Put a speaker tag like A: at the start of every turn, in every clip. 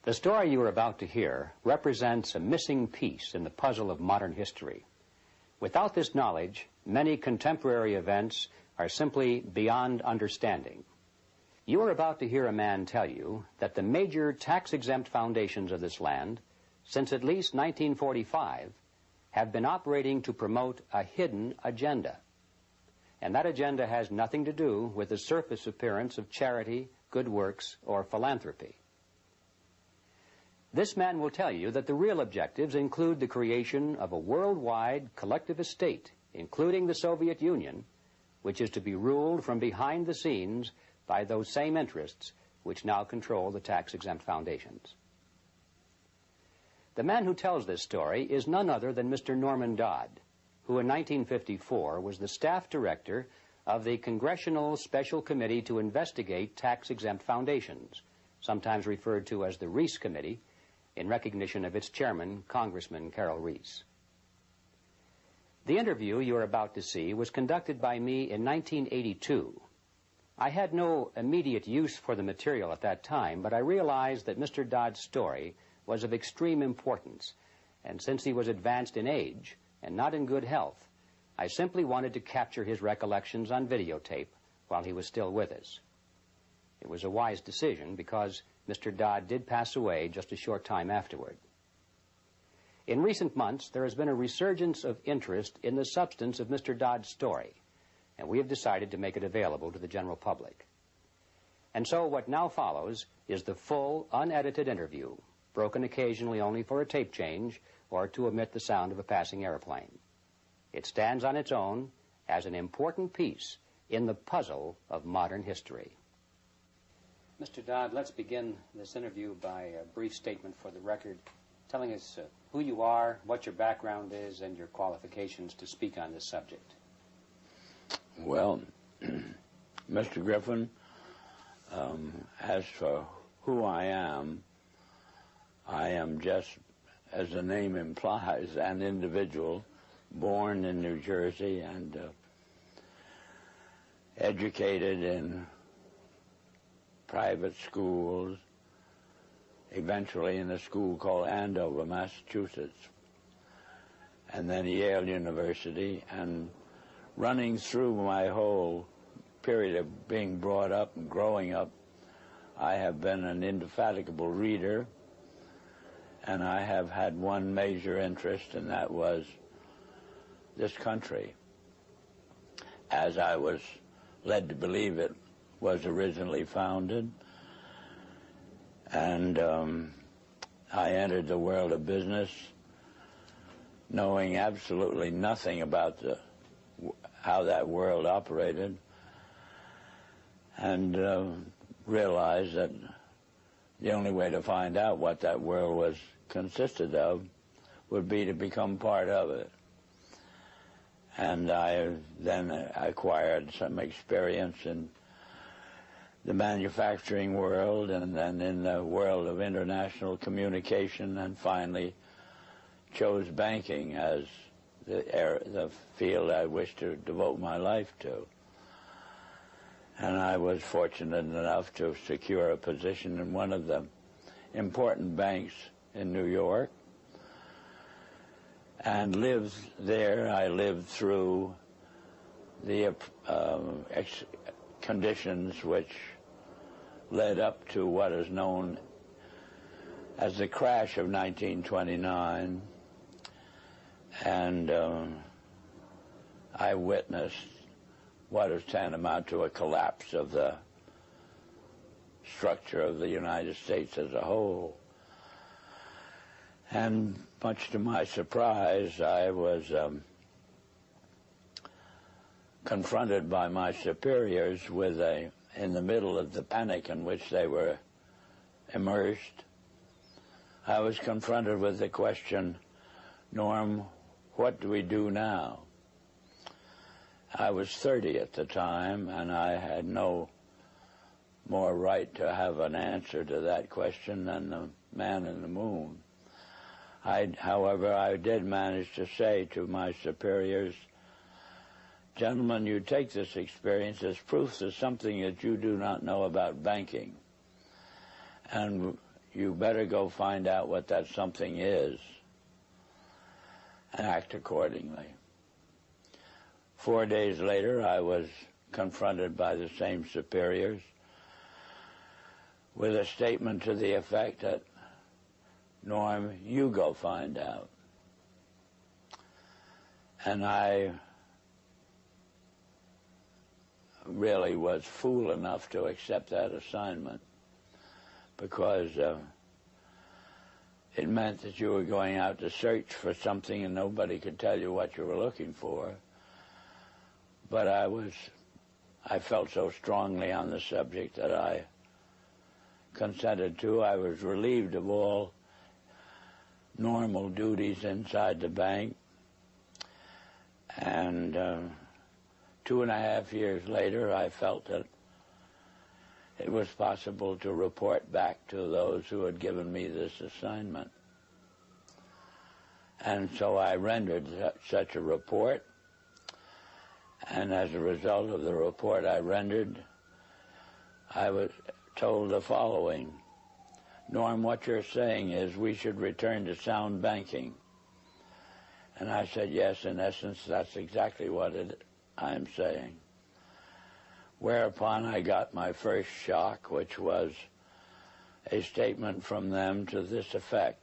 A: The story you are about to hear represents a missing piece in the puzzle of modern history. Without this knowledge, many contemporary events are simply beyond understanding. You are about to hear a man tell you that the major tax-exempt foundations of this land, since at least 1945, have been operating to promote a hidden agenda. And that agenda has nothing to do with the surface appearance of charity, good works, or philanthropy. This man will tell you that the real objectives include the creation of a worldwide collectivist state, including the Soviet Union, which is to be ruled from behind the scenes by those same interests which now control the tax-exempt foundations. The man who tells this story is none other than Mr. Norman Dodd, who in 1954 was the staff director of the Congressional Special Committee to investigate tax-exempt foundations, sometimes referred to as the Reese Committee, in recognition of its chairman, Congressman Carroll Reese. The interview you are about to see was conducted by me in 1982. I had no immediate use for the material at that time, but I realized that Mr. Dodd's story was of extreme importance, and since he was advanced in age and not in good health, I simply wanted to capture his recollections on videotape while he was still with us. It was a wise decision because Mr. Dodd did pass away just a short time afterward. In recent months, there has been a resurgence of interest in the substance of Mr. Dodd's story, and we have decided to make it available to the general public. And so what now follows is the full, unedited interview, broken occasionally only for a tape change or to omit the sound of a passing airplane. It stands on its own as an important piece in the puzzle of modern history. Mr. Dodd, let's begin this interview by a brief statement for the record, telling us who you are, what your background is, and your qualifications to speak on this subject.
B: Well, Mr. Griffin, as for who I am just, as the name implies, an individual born in New Jersey and educated in private schools, eventually in a school called Andover, Massachusetts, and then Yale University, and running through my whole period of being brought up and growing up, I have been an indefatigable reader, and I have had one major interest, and that was this country, as I was led to believe it was originally founded. And I entered the world of business knowing absolutely nothing about how that world operated, and realized that the only way to find out what that world was consisted of would be to become part of it. And I then acquired some experience in the manufacturing world, and then in the world of international communication, and finally chose banking as the field I wished to devote my life to. And I was fortunate enough to secure a position in one of the important banks in New York, and lived there. I lived through the conditions which led up to what is known as the crash of 1929, and I witnessed what is tantamount to a collapse of the structure of the United States as a whole. And much to my surprise, I was confronted by my superiors with in the middle of the panic in which they were immersed, I was confronted with the question, Norm, what do we do now? I was 30 at the time, and I had no more right to have an answer to that question than the man in the moon. However, I did manage to say to my superiors, gentlemen, you take this experience as proof of something that you do not know about banking. And you better go find out what that something is and act accordingly. 4 days later, I was confronted by the same superiors with a statement to the effect that, Norm, you go find out. And I really was fool enough to accept that assignment, because it meant that you were going out to search for something and nobody could tell you what you were looking for. But I felt so strongly on the subject that I consented to. I was relieved of all normal duties inside the bank. And 2.5 years later, I felt that it was possible to report back to those who had given me this assignment. And so I rendered such a report. And as a result of the report I rendered, I was told the following: Norm, what you're saying is we should return to sound banking. And I said, yes, in essence, that's exactly what I'm saying. Whereupon I got my first shock, which was a statement from them to this effect: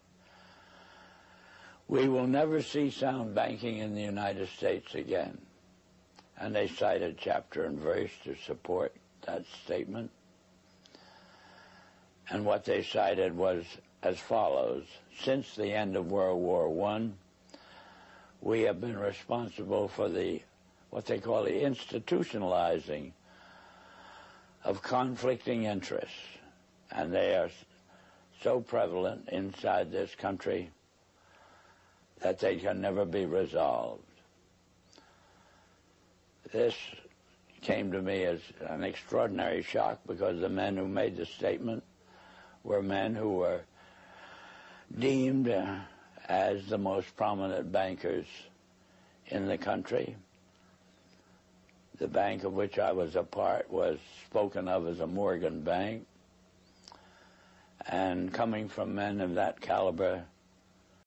B: we will never see sound banking in the United States again. And they cited chapter and verse to support that statement. And what they cited was as follows: since the end of World War I, we have been responsible for what they call the institutionalizing of conflicting interests. And they are so prevalent inside this country that they can never be resolved. This came to me as an extraordinary shock, because the men who made the statement were men who were deemed as the most prominent bankers in the country. The bank of which I was a part was spoken of as a Morgan bank. And coming from men of that caliber,